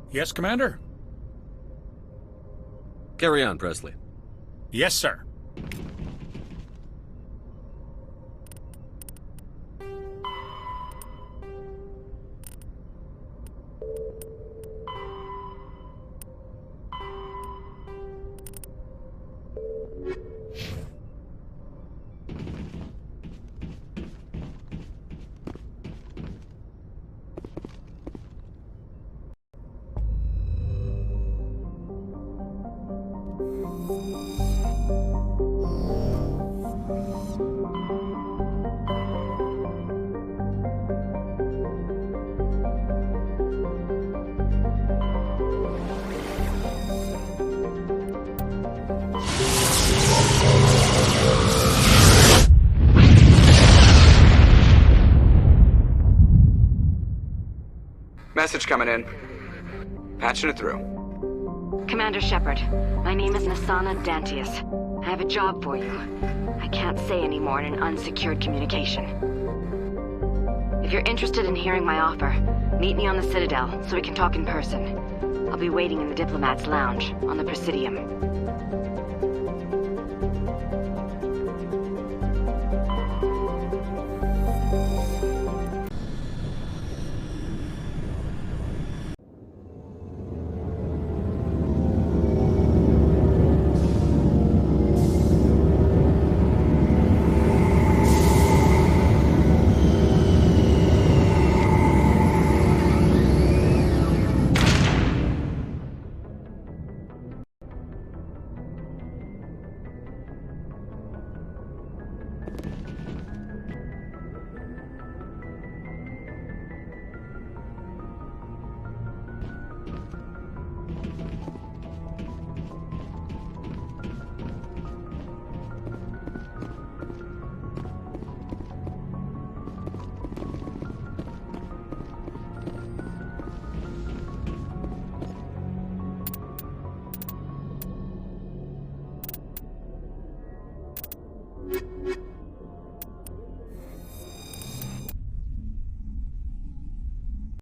Yes, Commander? Carry on, Presley. Yes, sir. Message coming in. Patching it through. Commander Shepard, my name is Nassana Dantius. I have a job for you. I can't say any more in an unsecured communication. If you're interested in hearing my offer, meet me on the Citadel so we can talk in person. I'll be waiting in the Diplomat's Lounge on the Presidium.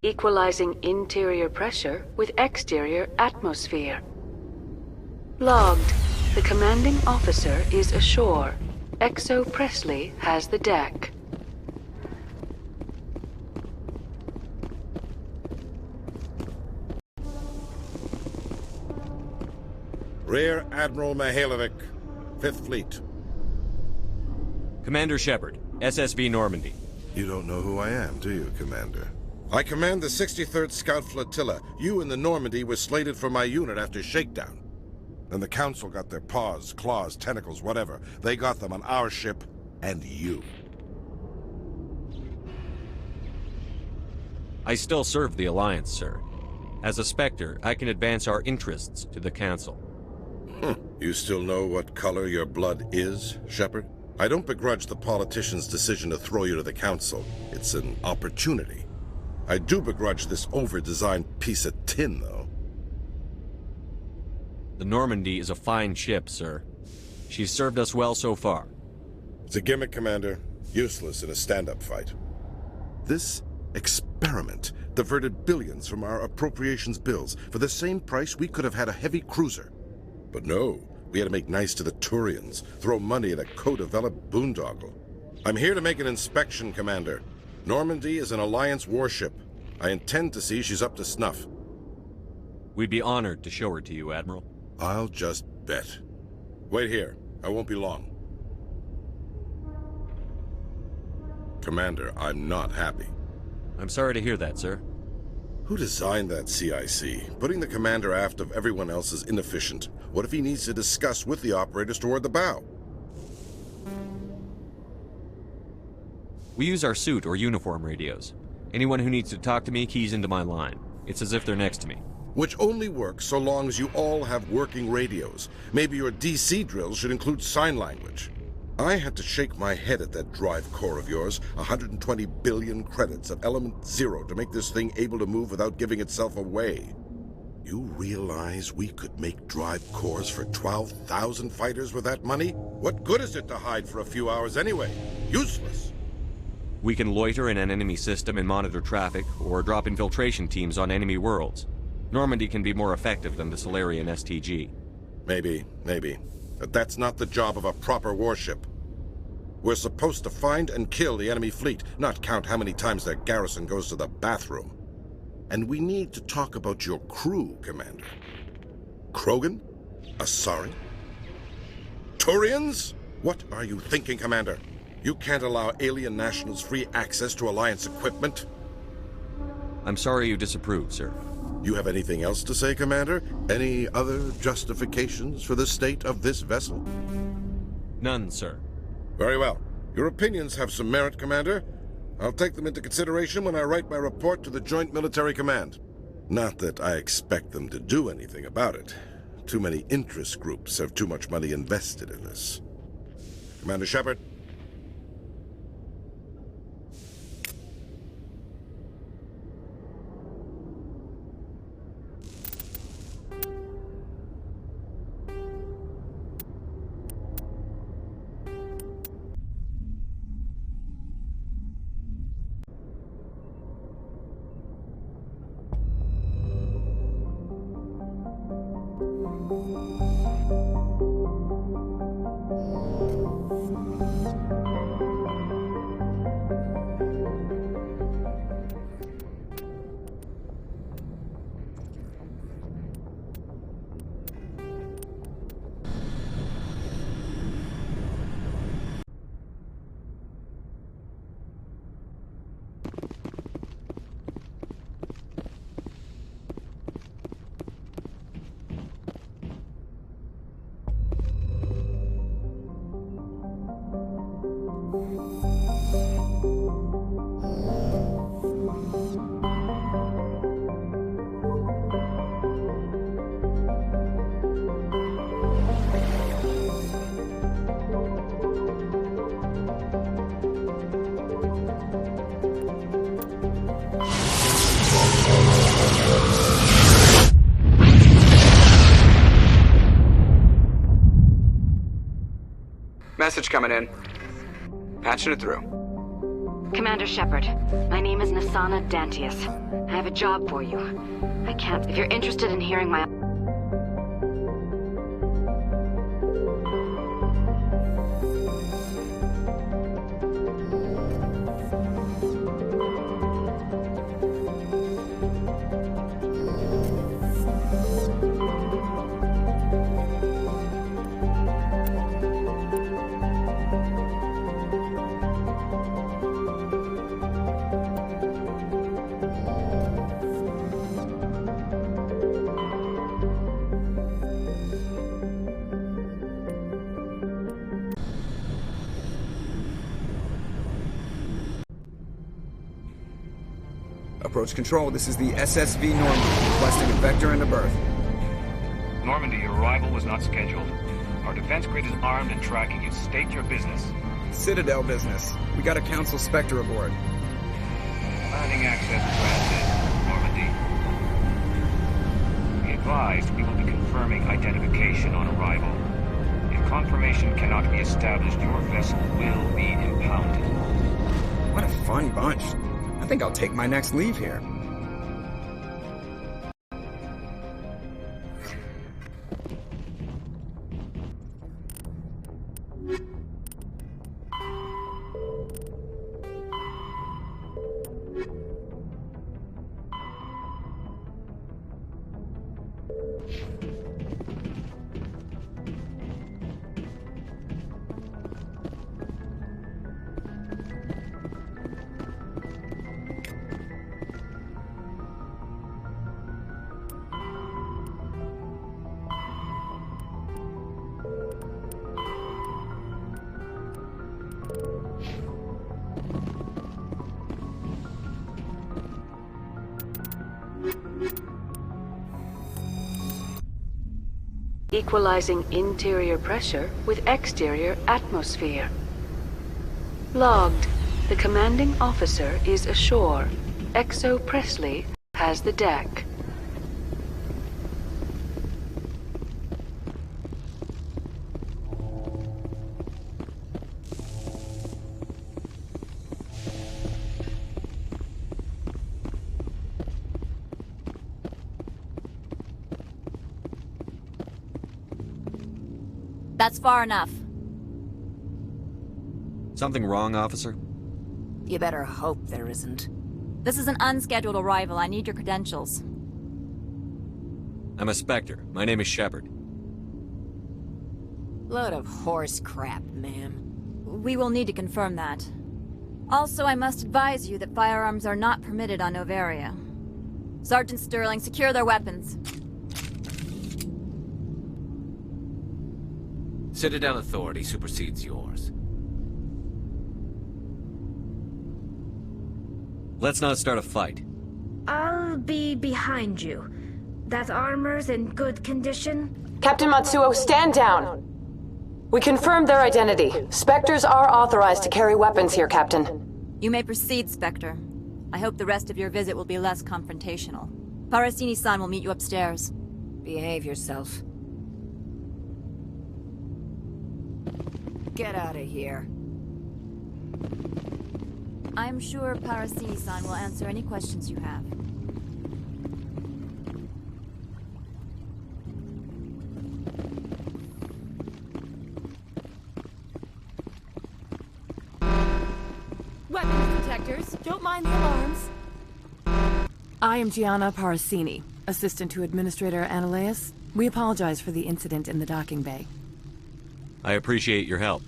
Equalizing interior pressure with exterior atmosphere. Logged. The commanding officer is ashore. Exo Presley has the deck. Rear Admiral Mihailovic, 5th Fleet. Commander Shepard, SSV Normandy. You don't know who I am, do you, Commander? I command the 63rd Scout Flotilla. You and the Normandy were slated for my unit after shakedown. Then the Council got their paws, claws, tentacles, whatever. They got them on our ship, and you. I still serve the Alliance, sir. As a Spectre, I can advance our interests to the Council. You still know what color your blood is, Shepard? I don't begrudge the politician's decision to throw you to the Council. It's an opportunity. I do begrudge this over-designed piece of tin, though. The Normandy is a fine ship, sir. She's served us well so far. It's a gimmick, Commander. Useless in a stand-up fight. This experiment diverted billions from our appropriations bills. For the same price, we could have had a heavy cruiser. But no, we had to make nice to the Turians, throw money at a co-developed boondoggle. I'm here to make an inspection, Commander. Normandy is an Alliance warship. I intend to see she's up to snuff. We'd be honored to show her to you, Admiral. I'll just bet. Wait here. I won't be long. Commander, I'm not happy. I'm sorry to hear that, sir. Who designed that CIC? Putting the commander aft of everyone else is inefficient. What if he needs to discuss with the operators toward the bow? We use our suit or uniform radios. Anyone who needs to talk to me keys into my line. It's as if they're next to me. which only works so long as you all have working radios. Maybe your DC drills should include sign language. I had to shake my head at that drive core of yours. 120 billion credits of element 0 to make this thing able to move without giving itself away. You realize we could make drive cores for 12,000 fighters with that money? What good is it to hide for a few hours anyway? Useless. We can loiter in an enemy system and monitor traffic, or drop infiltration teams on enemy worlds. Normandy can be more effective than the Solarian STG. Maybe. But that's not the job of a proper warship. We're supposed to find and kill the enemy fleet, not count how many times their garrison goes to the bathroom. And we need to talk about your crew, Commander. Krogan? Asari? Turians? What are you thinking, Commander? You can't allow alien nationals free access to Alliance equipment. I'm sorry you disapprove, sir. You have anything else to say, Commander? Any other justifications for the state of this vessel? None, sir. Very well. Your opinions have some merit, Commander. I'll take them into consideration when I write my report to the Joint Military Command. Not that I expect them to do anything about it. Too many interest groups have too much money invested in this. Commander Shepard? Message coming in. Patching it through. Commander Shepard, my name is Nassana Dantius. I have a job for you. I can't... If you're interested in hearing my... Approach control, this is the SSV Normandy, requesting a vector and a berth. Normandy, your arrival was not scheduled. Our defense grid is armed and tracking you. State your business. Citadel business. We got a Council Spectre aboard. Landing access granted, Normandy. Be advised, we will be confirming identification on arrival. If confirmation cannot be established, your vessel will be impounded. What a fun bunch. I think I'll take my next leave here. Equalizing interior pressure with exterior atmosphere. Logged. The commanding officer is ashore. XO Presley has the deck. That's far enough. Something wrong, officer? You better hope there isn't. This is an unscheduled arrival. I need your credentials. I'm a Spectre. My name is Shepard. Load of horse crap, ma'am. We will need to confirm that. Also, I must advise you that firearms are not permitted on Noveria. Sergeant Sterling, secure their weapons. Citadel authority supersedes yours. Let's not start a fight. I'll be behind you. That armor's in good condition? Captain Matsuo, stand down! We confirmed their identity. Spectres are authorized to carry weapons here, Captain. You may proceed, Spectre. I hope the rest of your visit will be less confrontational. Parasini-san will meet you upstairs. Behave yourself. Get out of here. I'm sure Parasini-san will answer any questions you have. Weapons detectors, don't mind the alarms. I am Gianna Parasini, assistant to Administrator Analeas. We apologize for the incident in the docking bay. I appreciate your help.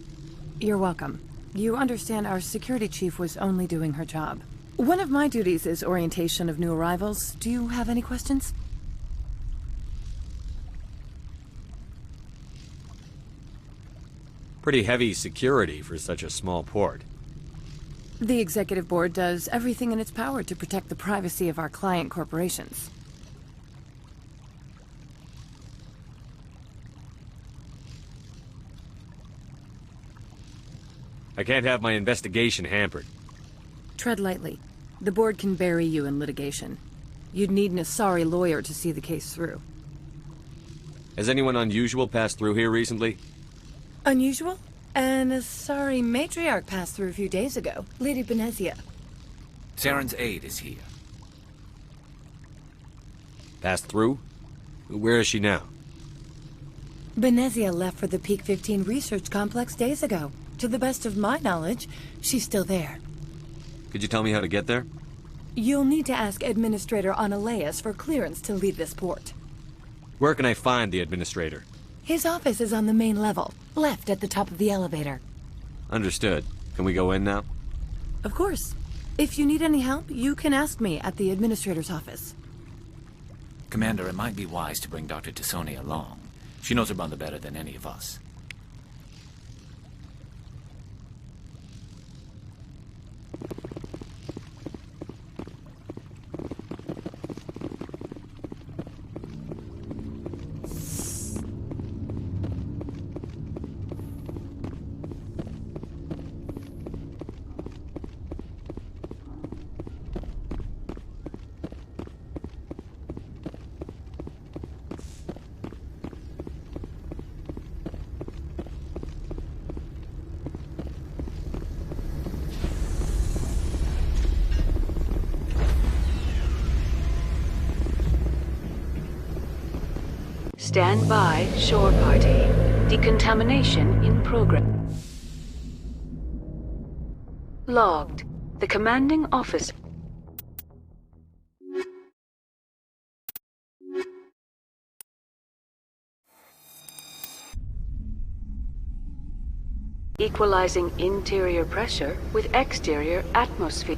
You're welcome. You understand our security chief was only doing her job. One of my duties is orientation of new arrivals. Do you have any questions? Pretty heavy security for such a small port. The Executive Board does everything in its power to protect the privacy of our client corporations. I can't have my investigation hampered. Tread lightly. The board can bury you in litigation. You'd need an Asari lawyer to see the case through. Has anyone unusual passed through here recently? Unusual? An Asari matriarch passed through a few days ago. Lady Benezia. Saren's aide is here. Passed through? Where is she now? Benezia left for the Peak 15 research complex days ago. To the best of my knowledge, she's still there. Could you tell me how to get there? You'll need to ask Administrator Analeas for clearance to leave this port. Where can I find the Administrator? His office is on the main level, left at the top of the elevator. Understood. Can we go in now? Of course. If you need any help, you can ask me at the Administrator's office. Commander, it might be wise to bring Dr. T'Soni along. She knows her mother better than any of us. Stand by, shore party. Decontamination in progress. Logged. The commanding officer. Equalizing interior pressure with exterior atmosphere.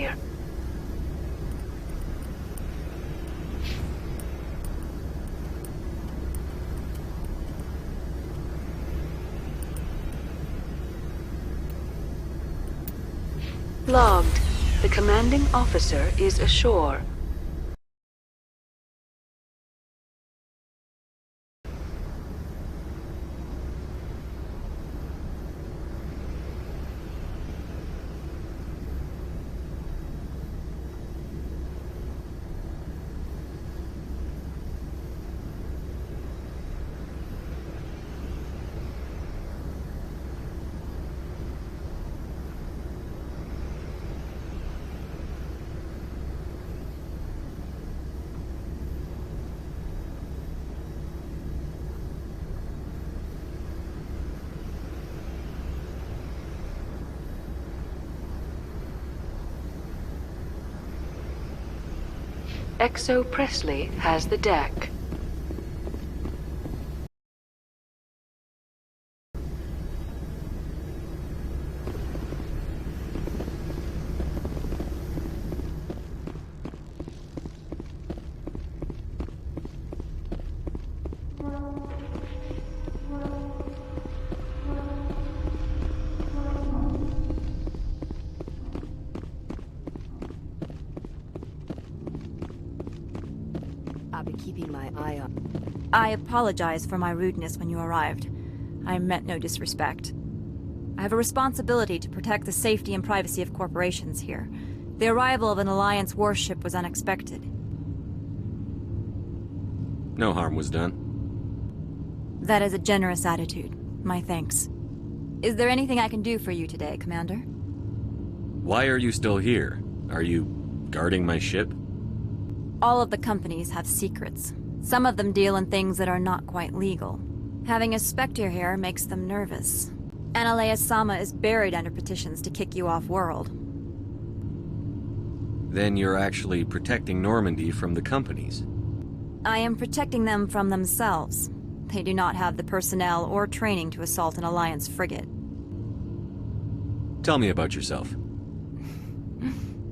atmosphere. Logged. The commanding officer is ashore. XO Presley has the deck. I'll be keeping my eye on. I apologize for my rudeness when you arrived. I meant no disrespect. I have a responsibility to protect the safety and privacy of corporations here. The arrival of an Alliance warship was unexpected. No harm was done. That is a generous attitude. My thanks. Is there anything I can do for you today, Commander? Why are you still here? Are you guarding my ship? All of the companies have secrets. Some of them deal in things that are not quite legal. Having a Spectre here makes them nervous. Analea Sama is buried under petitions to kick you off-world. Then you're actually protecting Normandy from the companies. I am protecting them from themselves. They do not have the personnel or training to assault an Alliance frigate. Tell me about yourself.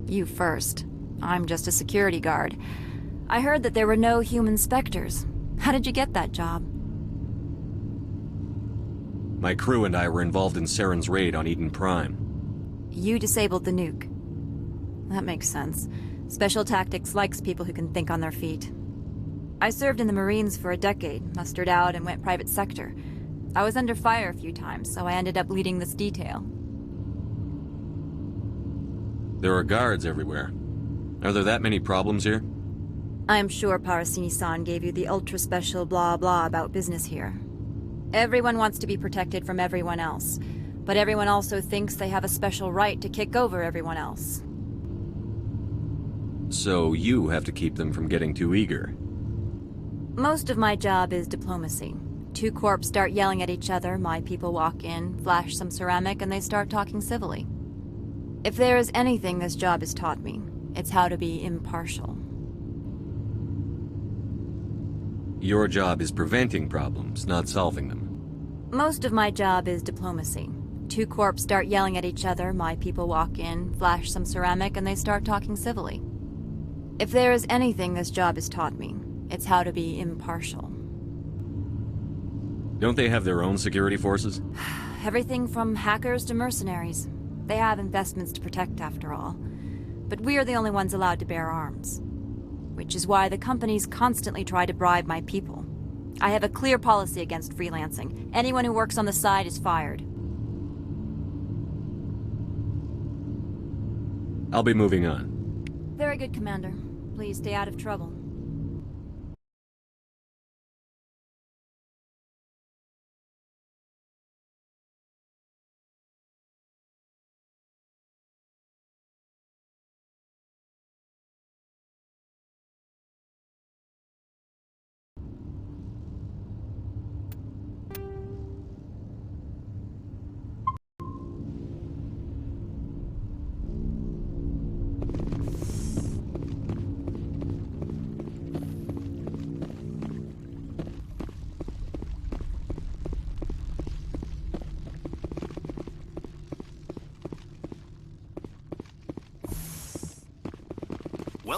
You first. I'm just a security guard. I heard that there were no human Spectres. How did you get that job? My crew and I were involved in Saren's raid on Eden Prime. You disabled the nuke. That makes sense. Special Tactics likes people who can think on their feet. I served in the Marines for a decade, mustered out and went private sector. I was under fire a few times, so I ended up leading this detail. There are guards everywhere. Are there that many problems here? I am sure Parasini-san gave you the ultra-special blah-blah about business here. Everyone wants to be protected from everyone else, but everyone also thinks they have a special right to kick over everyone else. So you have to keep them from getting too eager. Most of my job is diplomacy. Two corps start yelling at each other, my people walk in, flash some ceramic, and they start talking civilly. If there is anything this job has taught me, it's how to be impartial. Your job is preventing problems, not solving them. Most of my job is diplomacy. Two corps start yelling at each other, my people walk in, flash some ceramic, and they start talking civilly. If there is anything this job has taught me, it's how to be impartial. Don't they have their own security forces? Everything from hackers to mercenaries. They have investments to protect, after all. But we are the only ones allowed to bear arms. Which is why the companies constantly try to bribe my people. I have a clear policy against freelancing. Anyone who works on the side is fired. I'll be moving on. Very good, Commander. Please stay out of trouble.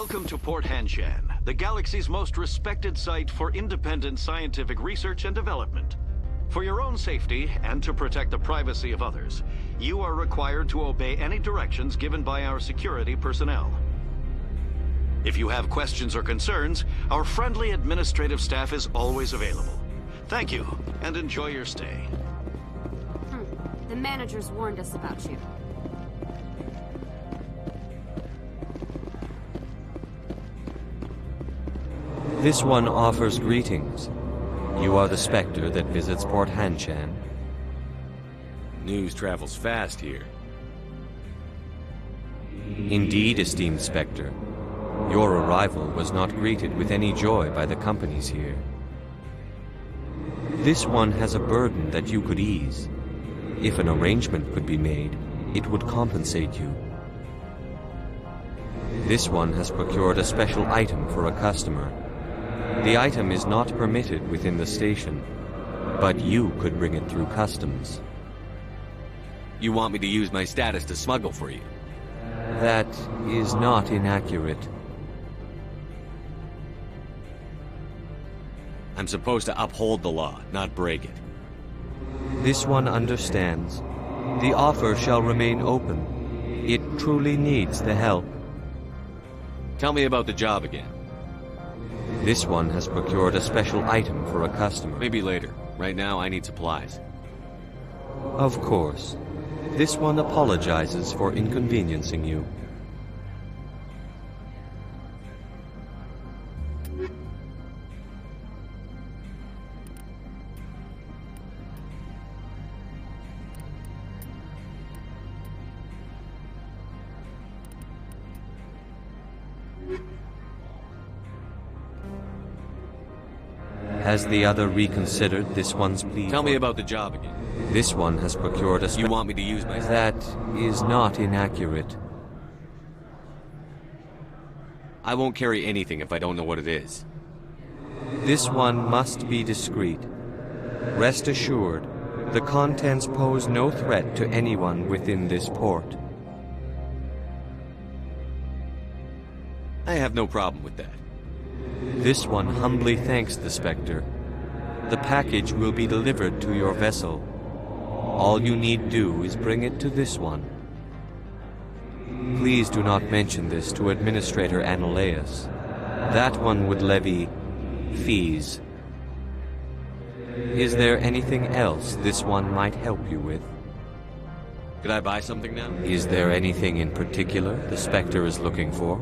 Welcome to Port Hanshan, the galaxy's most respected site for independent scientific research and development. For your own safety and to protect the privacy of others, you are required to obey any directions given by our security personnel. If you have questions or concerns, our friendly administrative staff is always available. Thank you, and enjoy your stay. The managers warned us about you. This one offers greetings. You are the Spectre that visits Port Hanshan. News travels fast here. Indeed, esteemed Spectre. Your arrival was not greeted with any joy by the companies here. This one has a burden that you could ease. If an arrangement could be made, it would compensate you. This one has procured a special item for a customer. The item is not permitted within the station, but you could bring it through customs. You want me to use my status to smuggle for you? That is not inaccurate. I'm supposed to uphold the law, not break it. This one understands. The offer shall remain open. It truly needs the help. Tell me about the job again. This one has procured a special item for a customer. Maybe later. Right now, I need supplies. Of course. This one apologizes for inconveniencing you. Has the other reconsidered this one's plea? Tell me about the job again. This one has procured a... You want me to use my... That is not inaccurate. I won't carry anything if I don't know what it is. This one must be discreet. Rest assured, the contents pose no threat to anyone within this port. I have no problem with that. This one humbly thanks the Spectre. The package will be delivered to your vessel. All you need do is bring it to this one. Please do not mention this to Administrator Analaeus. That one would levy fees. Is there anything else this one might help you with? Could I buy something now? Is there anything in particular the Spectre is looking for?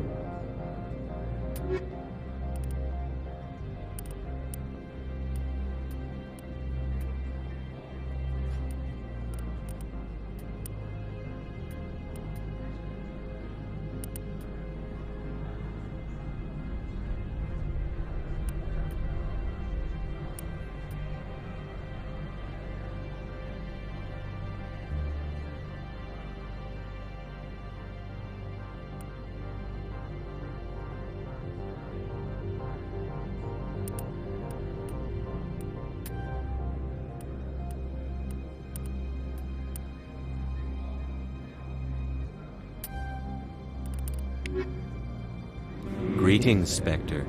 Greetings, Spectre.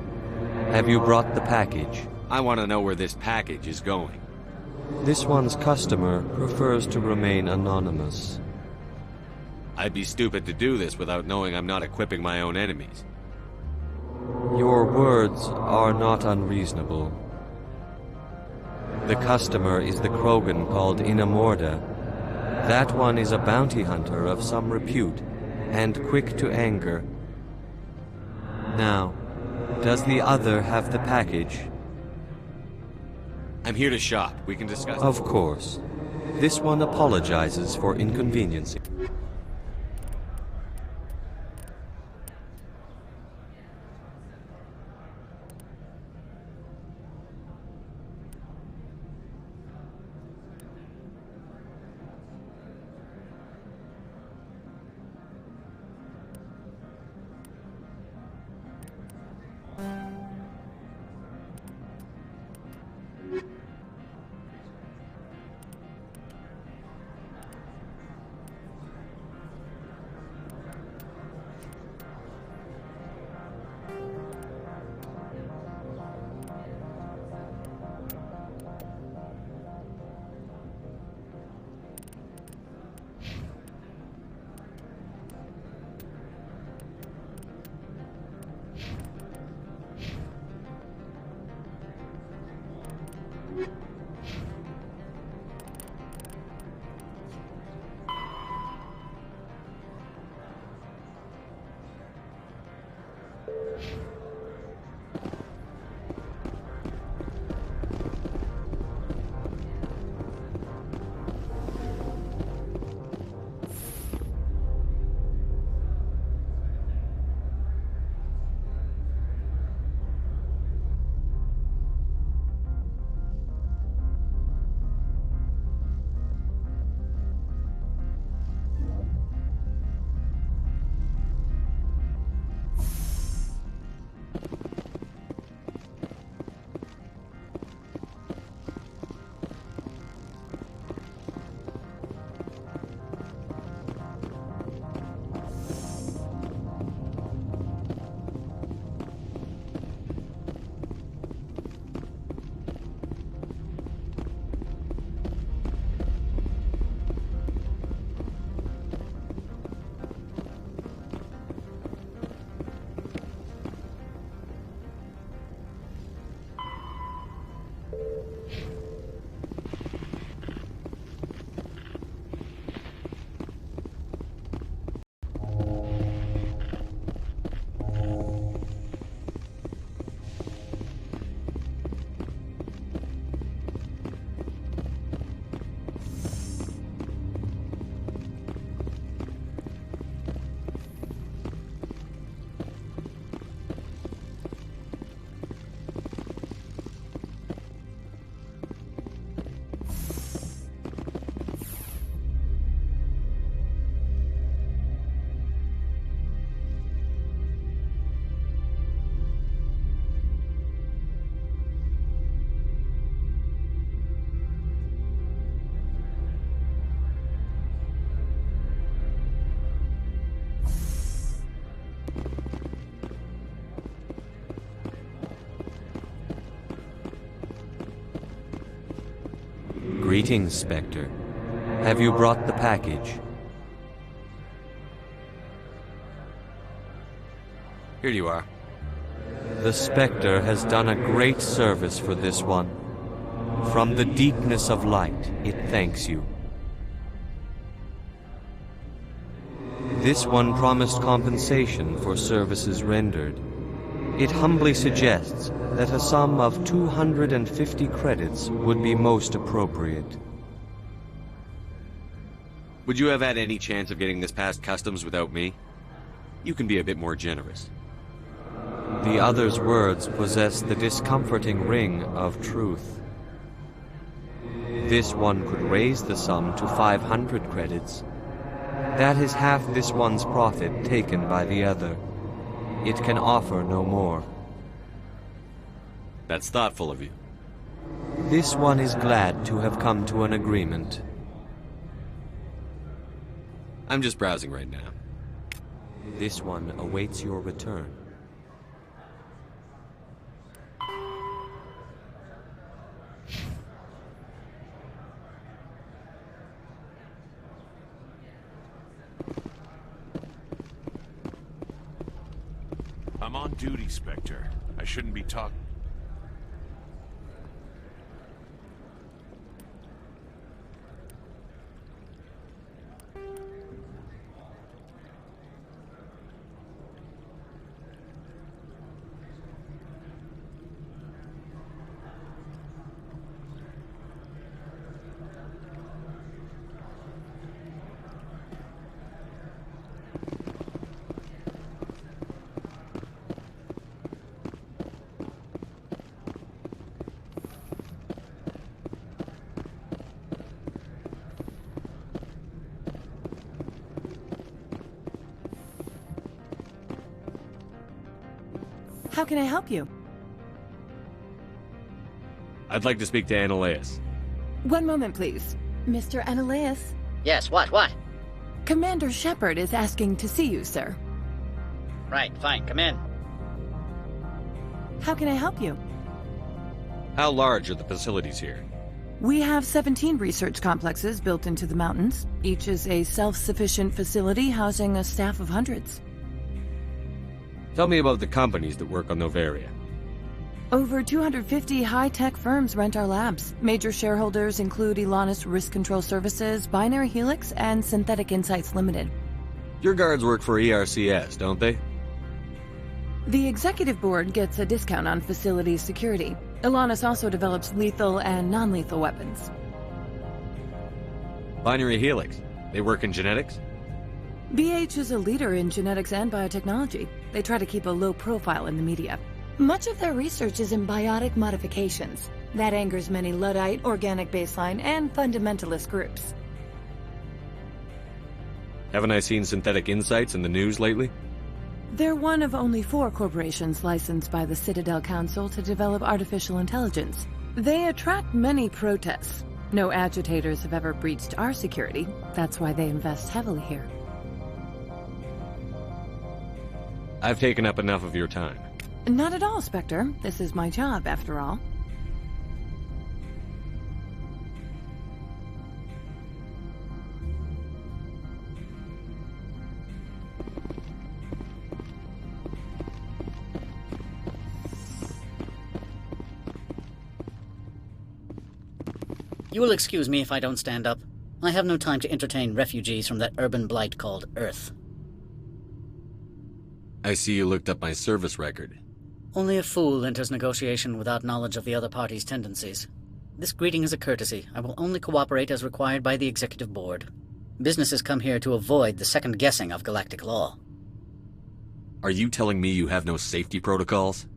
Have you brought the package? I want to know where this package is going. This one's customer prefers to remain anonymous. I'd be stupid to do this without knowing I'm not equipping my own enemies. Your words are not unreasonable. The customer is the Krogan called Inamorda. That one is a bounty hunter of some repute, and quick to anger. Now, does the other have the package? I'm here to shop. We can discuss. Of course. This one apologizes for inconveniencing. Greetings, Spectre. Have you brought the package? Here you are. The Spectre has done a great service for this one. From the deepness of light, it thanks you. This one promised compensation for services rendered. It humbly suggests that a sum of 250 credits would be most appropriate. Would you have had any chance of getting this past customs without me? You can be a bit more generous. The other's words possess the discomforting ring of truth. This one could raise the sum to 500 credits. That is half this one's profit taken by the other. It can offer no more. That's thoughtful of you. This one is glad to have come to an agreement. I'm just browsing right now. This one awaits your return. I'm on duty, Spectre. I shouldn't be talking. How can I help you? I'd like to speak to Ananias. One moment, please. Mr. Ananias? Yes, what? Commander Shepard is asking to see you, sir. Right, fine, come in. How can I help you? How large are the facilities here? We have 17 research complexes built into the mountains. Each is a self-sufficient facility housing a staff of hundreds. Tell me about the companies that work on Noveria. Over 250 high-tech firms rent our labs. Major shareholders include Elanus Risk Control Services, Binary Helix, and Synthetic Insights Limited. Your guards work for ERCS, don't they? The executive board gets a discount on facility security. Elanus also develops lethal and non-lethal weapons. Binary Helix. They work in genetics? BH is a leader in genetics and biotechnology. They try to keep a low profile in the media. Much of their research is in biotic modifications. That angers many Luddite, organic baseline, and fundamentalist groups. Haven't I seen Synthetic Insights in the news lately? They're one of only 4 corporations licensed by the Citadel Council to develop artificial intelligence. They attract many protests. No agitators have ever breached our security. That's why they invest heavily here. I've taken up enough of your time. Not at all, Spectre. This is my job, after all. You will excuse me if I don't stand up. I have no time to entertain refugees from that urban blight called Earth. I see you looked up my service record. Only a fool enters negotiation without knowledge of the other party's tendencies. This greeting is a courtesy. I will only cooperate as required by the Executive Board. Businesses come here to avoid the second guessing of galactic law. Are you telling me you have no safety protocols?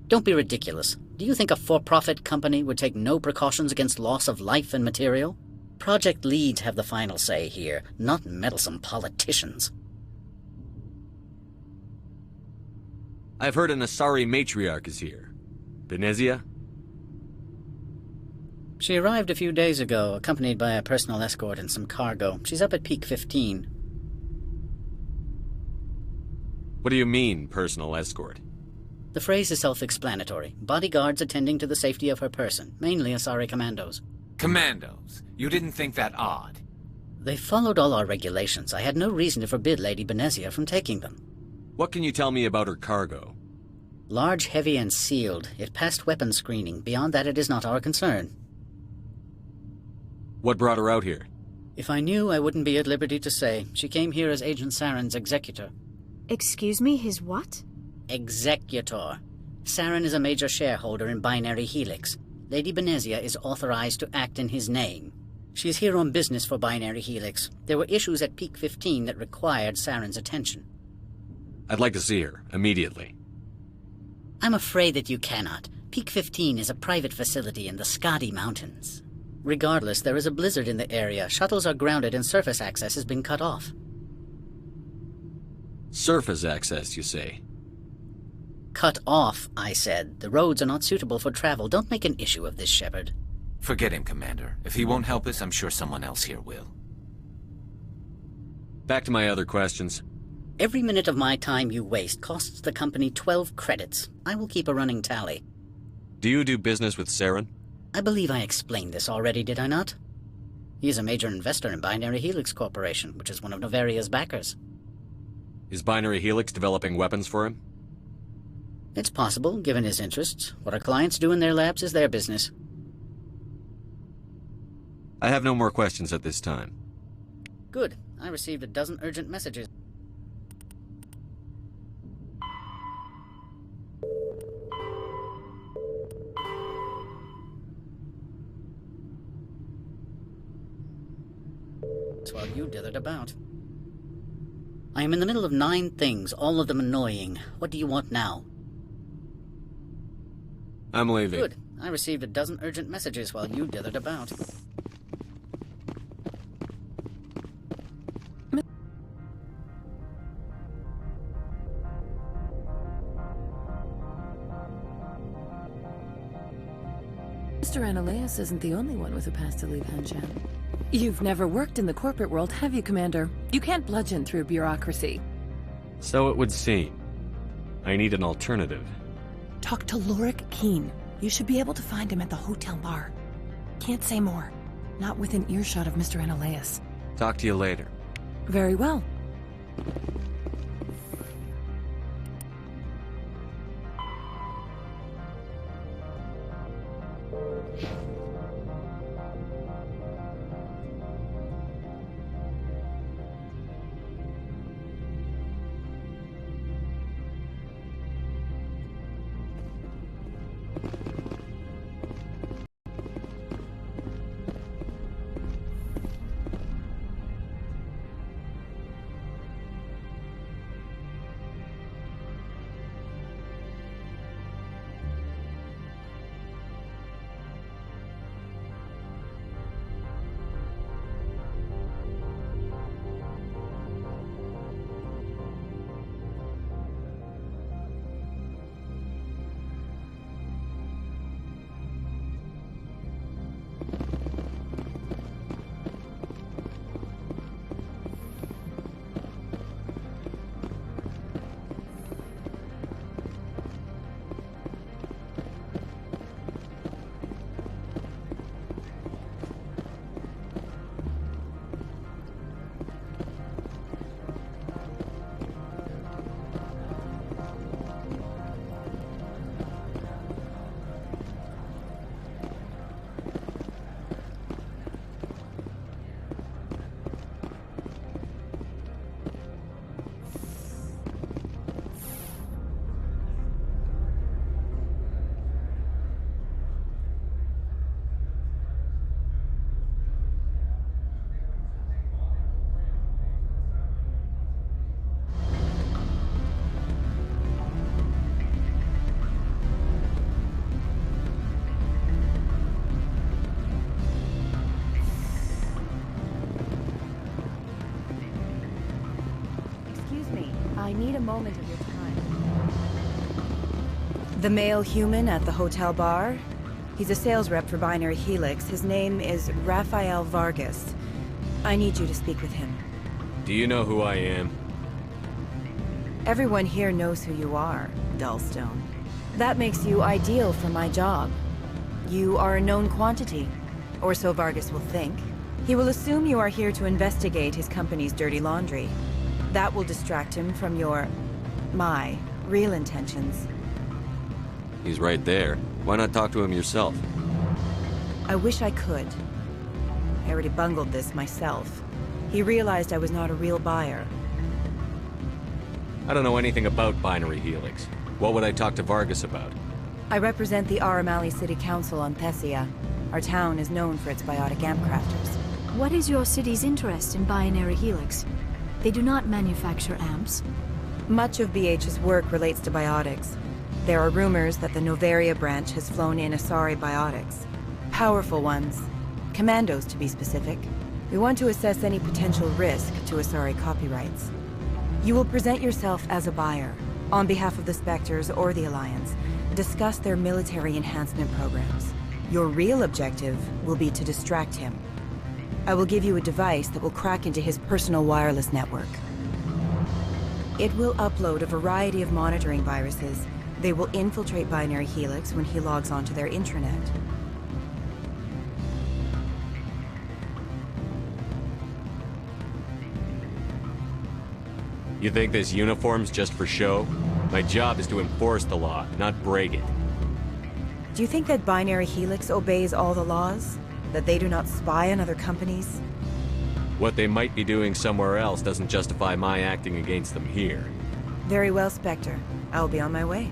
Don't be ridiculous. Do you think a for-profit company would take no precautions against loss of life and material? Project leads have the final say here, not meddlesome politicians. I've heard an Asari matriarch is here. Benezia? She arrived a few days ago, accompanied by a personal escort and some cargo. She's up at Peak 15. What do you mean, personal escort? The phrase is self-explanatory. Bodyguards attending to the safety of her person, mainly Asari commandos. Commandos. You didn't think that odd? They followed all our regulations. I had no reason to forbid Lady Benezia from taking them. What can you tell me about her cargo? Large, heavy, and sealed. It passed weapons screening. Beyond that, it is not our concern. What brought her out here? If I knew, I wouldn't be at liberty to say. She came here as Agent Saren's executor. Excuse me, his what? Executor. Saren is a major shareholder in Binary Helix. Lady Benezia is authorized to act in his name. She is here on business for Binary Helix. There were issues at Peak 15 that required Saren's attention. I'd like to see her, immediately. I'm afraid that you cannot. Peak 15 is a private facility in the Skadi Mountains. Regardless, there is a blizzard in the area. Shuttles are grounded and surface access has been cut off. Surface access, you say? Cut off, I said. The roads are not suitable for travel. Don't make an issue of this, Shepard. Forget him, Commander. If he won't help us, I'm sure someone else here will. Back to my other questions. Every minute of my time you waste costs the company 12 credits. I will keep a running tally. Do you do business with Saren? I believe I explained this already, did I not? He is a major investor in Binary Helix Corporation, which is one of Novaria's backers. Is Binary Helix developing weapons for him? It's possible, given his interests. What our clients do in their labs is their business. I have no more questions at this time. Good. I received a dozen urgent messages. While you dithered about. I am in the middle of 9 things, all of them annoying. What do you want now? I'm leaving. Good. I received a dozen urgent messages while you dithered about. Mr. Ananias isn't the only one with a past to leave Henshan. You've never worked in the corporate world, have you, Commander? You can't bludgeon through bureaucracy. So it would seem. I need an alternative. Talk to Lorik Keen. You should be able to find him at the hotel bar. Can't say more. Not within earshot of Mr. Ananias. Talk to you later. Very well. I need a moment of your time. The male human at the hotel bar? He's a sales rep for Binary Helix. His name is Rafael Vargas. I need you to speak with him. Do you know who I am? Everyone here knows who you are, Dullstone. That makes you ideal for my job. You are a known quantity. Or so Vargas will think. He will assume you are here to investigate his company's dirty laundry. That will distract him from my real intentions. He's right there. Why not talk to him yourself? I wish I could. I already bungled this myself. He realized I was not a real buyer. I don't know anything about Binary Helix. What would I talk to Vargas about? I represent the Aramali City Council on Thessia. Our town is known for its biotic amp crafters. What is your city's interest in Binary Helix? They do not manufacture amps. Much of BH's work relates to biotics. There are rumors that the Noveria branch has flown in Asari biotics. Powerful ones. Commandos, to be specific. We want to assess any potential risk to Asari copyrights. You will present yourself as a buyer, on behalf of the Spectres or the Alliance. Discuss their military enhancement programs. Your real objective will be to distract him. I will give you a device that will crack into his personal wireless network. It will upload a variety of monitoring viruses. They will infiltrate Binary Helix when he logs onto their intranet. You think this uniform's just for show? My job is to enforce the law, not break it. Do you think that Binary Helix obeys all the laws? That they do not spy on other companies? What they might be doing somewhere else doesn't justify my acting against them here. Very well, Spectre. I will be on my way.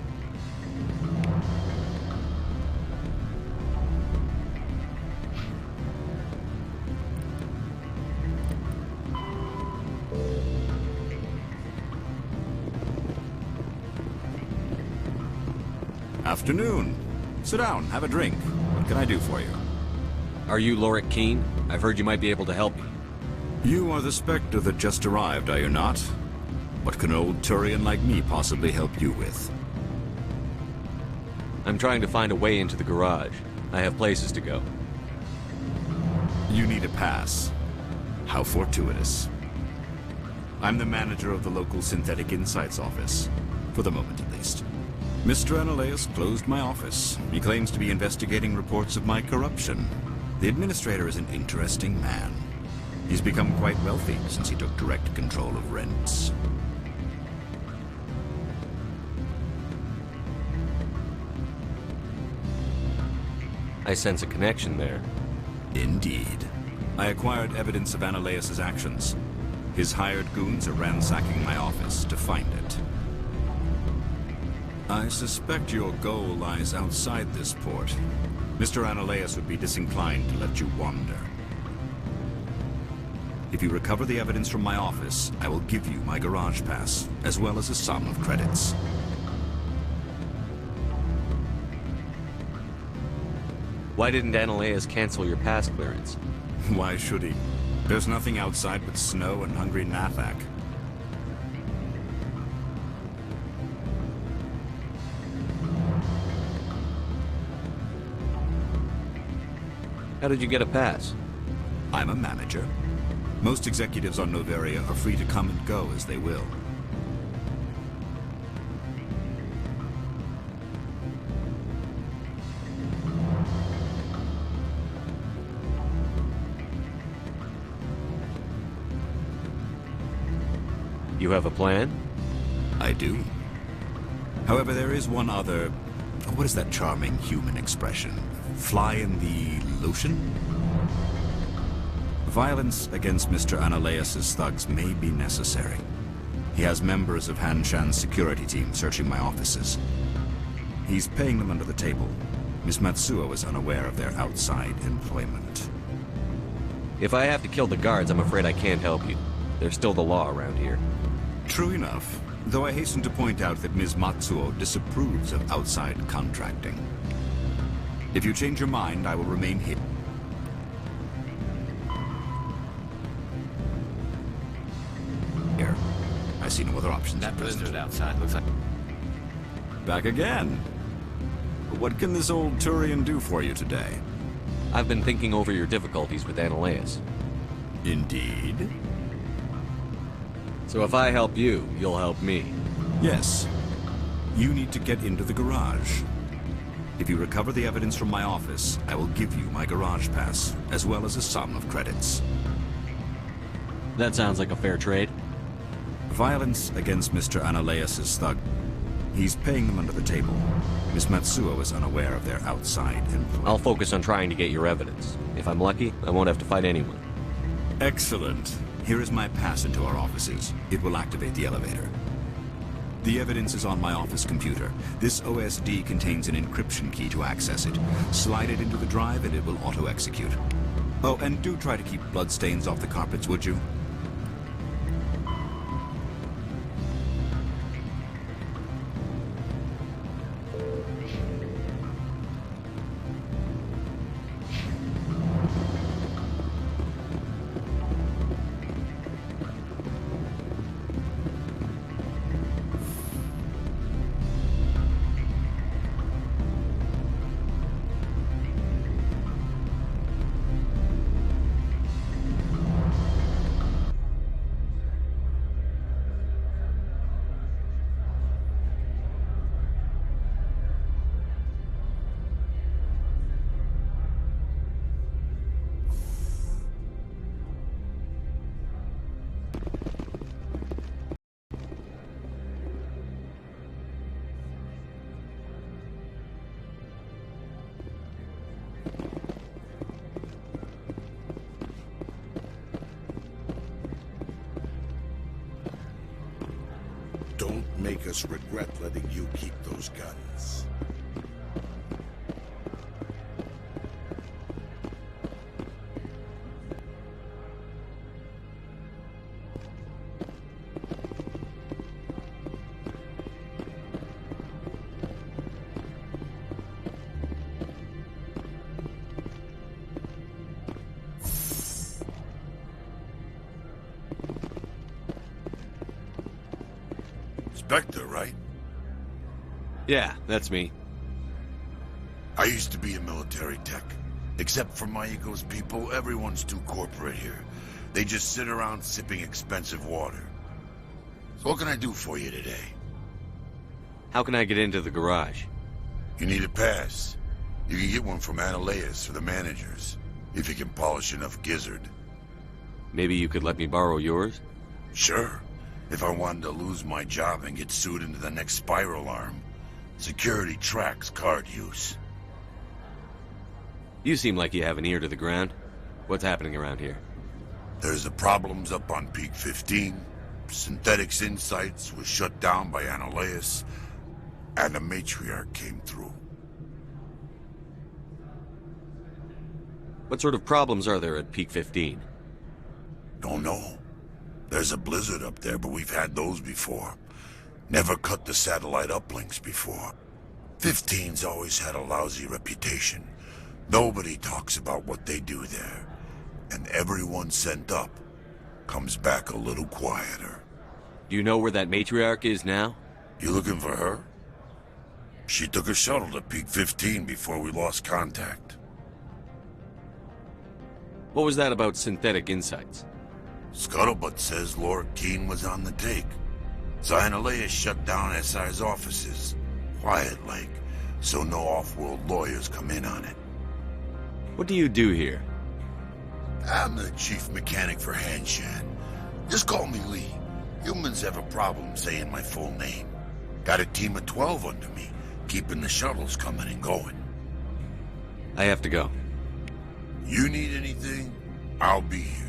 Afternoon. Sit down, have a drink. What can I do for you? Are you Lorik Keene? I've heard you might be able to help me. You are the Spectre that just arrived, are you not? What can an old Turian like me possibly help you with? I'm trying to find a way into the garage. I have places to go. You need a pass. How fortuitous. I'm the manager of the local Synthetic Insights office. For the moment, at least. Mr. Analaeus closed my office. He claims to be investigating reports of my corruption. The administrator is an interesting man. He's become quite wealthy since he took direct control of rents. I sense a connection there. Indeed. I acquired evidence of Analaeus' actions. His hired goons are ransacking my office to find it. I suspect your goal lies outside this port. Mr. Analaeus would be disinclined to let you wander. If you recover the evidence from my office, I will give you my garage pass, as well as a sum of credits. Why didn't Analaeus cancel your pass clearance? Why should he? There's nothing outside but snow and hungry Nathak. How did you get a pass? I'm a manager. Most executives on Noveria are free to come and go as they will. You have a plan? I do. However, there is one other... What is that charming human expression? Fly in the lotion? Violence against Mr. Analaeus' thugs may be necessary. He has members of Han Shan's security team searching my offices. He's paying them under the table. Miss Matsuo is unaware of their outside employment. If I have to kill the guards, I'm afraid I can't help you. There's still the law around here. True enough, though I hasten to point out that Ms. Matsuo disapproves of outside contracting. If you change your mind, I will remain here. I see no other options. That blizzard outside looks like... Back again. What can this old Turian do for you today? I've been thinking over your difficulties with Analaeus. Indeed? So if I help you, you'll help me. Yes. You need to get into the garage. If you recover the evidence from my office, I will give you my garage pass, as well as a sum of credits. That sounds like a fair trade. Violence against Mr. Analeas' thug. He's paying them under the table. Miss Matsuo is unaware of their outside influence. I'll focus on trying to get your evidence. If I'm lucky, I won't have to fight anyone. Excellent. Here is my pass into our offices. It will activate the elevator. The evidence is on my office computer. This OSD contains an encryption key to access it. Slide it into the drive and it will auto-execute. Oh, and do try to keep bloodstains off the carpets, would you? Don't make us regret letting you keep those guns. Spectre, right? Yeah, that's me. I used to be a military tech. Except for Maiko's people, everyone's too corporate here. They just sit around sipping expensive water. So what can I do for you today? How can I get into the garage? You need a pass. You can get one from Analeas or the managers, if you can polish enough gizzard. Maybe you could let me borrow yours? Sure. If I wanted to lose my job and get sued into the next spiral arm, security tracks card use. You seem like you have an ear to the ground. What's happening around here? There's the problems up on Peak 15. Synthetics Insights was shut down by Analeas, and the Matriarch came through. What sort of problems are there at Peak 15? Don't know. There's a blizzard up there, but we've had those before. Never cut the satellite uplinks before. 15's always had a lousy reputation. Nobody talks about what they do there. And everyone sent up comes back a little quieter. Do you know where that Matriarch is now? You looking for her? She took a shuttle to Peak 15 before we lost contact. What was that about Synthetic Insights? Scuttlebutt says Laura Keene was on the take. Analeas shut down SI's offices. Quiet-like, so no off-world lawyers come in on it. What do you do here? I'm the chief mechanic for Hanshan. Just call me Lee. Humans have a problem saying my full name. Got a team of 12 under me, keeping the shuttles coming and going. I have to go. You need anything, I'll be here.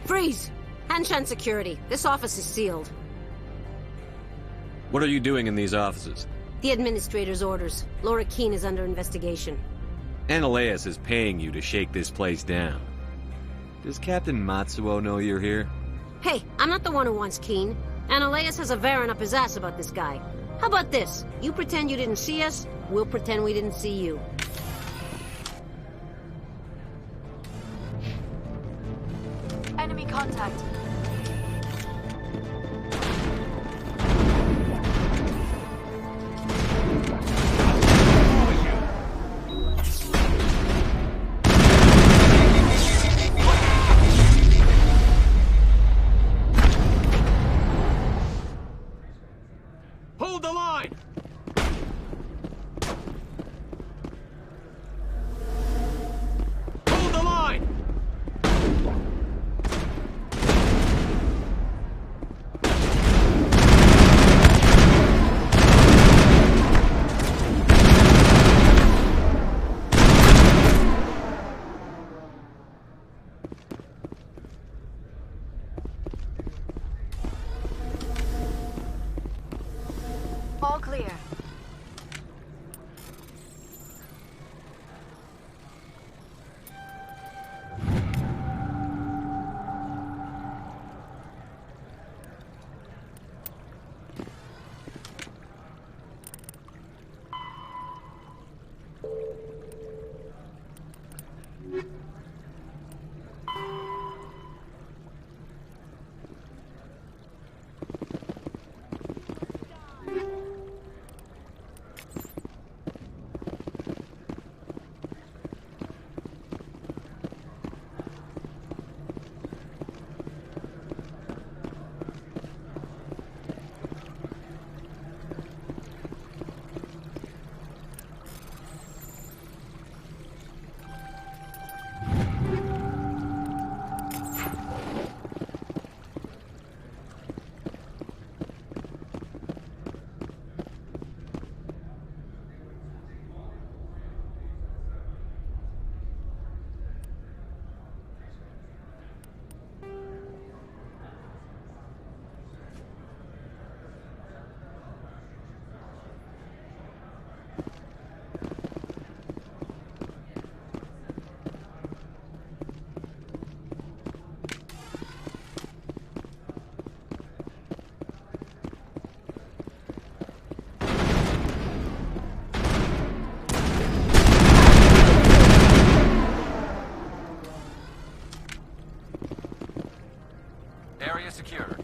Freeze! Hanshan Security. This office is sealed. What are you doing in these offices? The administrator's orders. Laura Keene is under investigation. Analeas is paying you to shake this place down. Does Captain Matsuo know you're here? Hey, I'm not the one who wants Keene. Analeas has a Varen up his ass about this guy. How about this? You pretend you didn't see us, we'll pretend we didn't see you. Enemy contact. Hold the line! Hold the line! All clear. Area secure.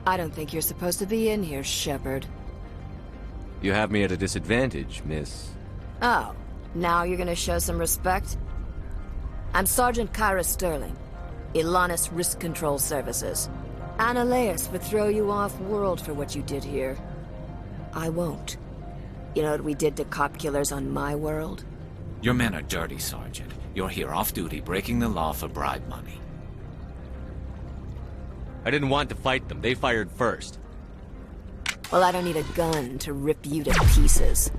I don't think you're supposed to be in here, Shepard. You have me at a disadvantage, miss. Oh, now you're gonna show some respect? I'm Sergeant Kyra Sterling, Ilanis Risk Control Services. Annaleus would throw you off-world for what you did here. I won't. You know what we did to cop killers on my world? Your men are dirty, Sergeant. You're here off-duty, breaking the law for bribe money. I didn't want to fight them. They fired first. Well, I don't need a gun to rip you to pieces.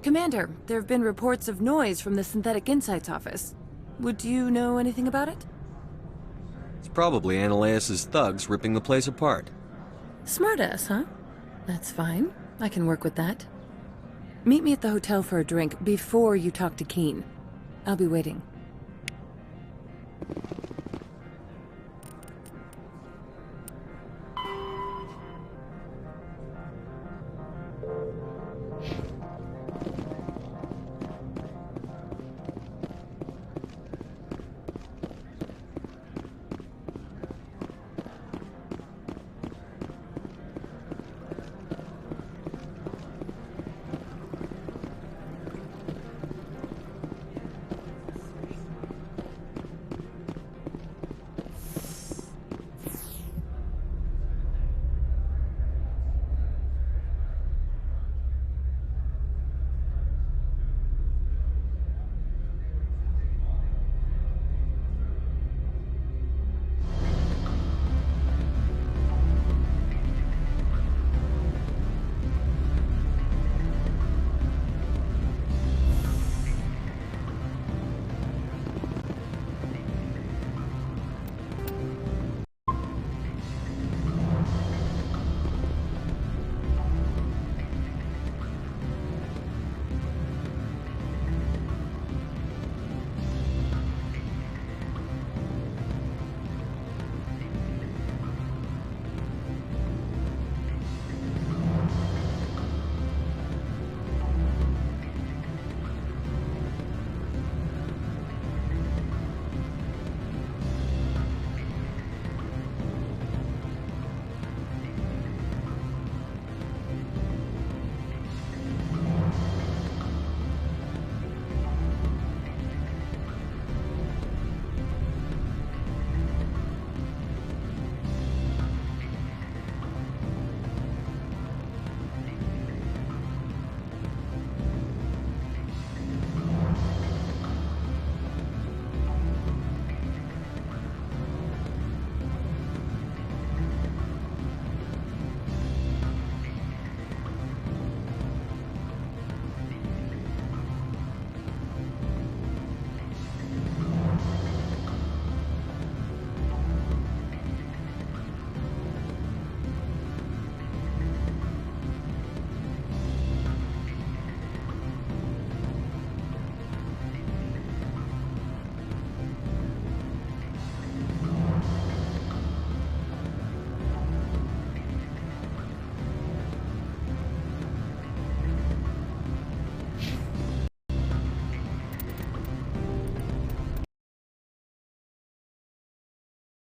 Commander, there have been reports of noise from the Synthetic Insights office. Would you know anything about it? It's probably Ananias' thugs ripping the place apart. Smartass, huh? That's fine. I can work with that. Meet me at the hotel for a drink before you talk to Keen. I'll be waiting.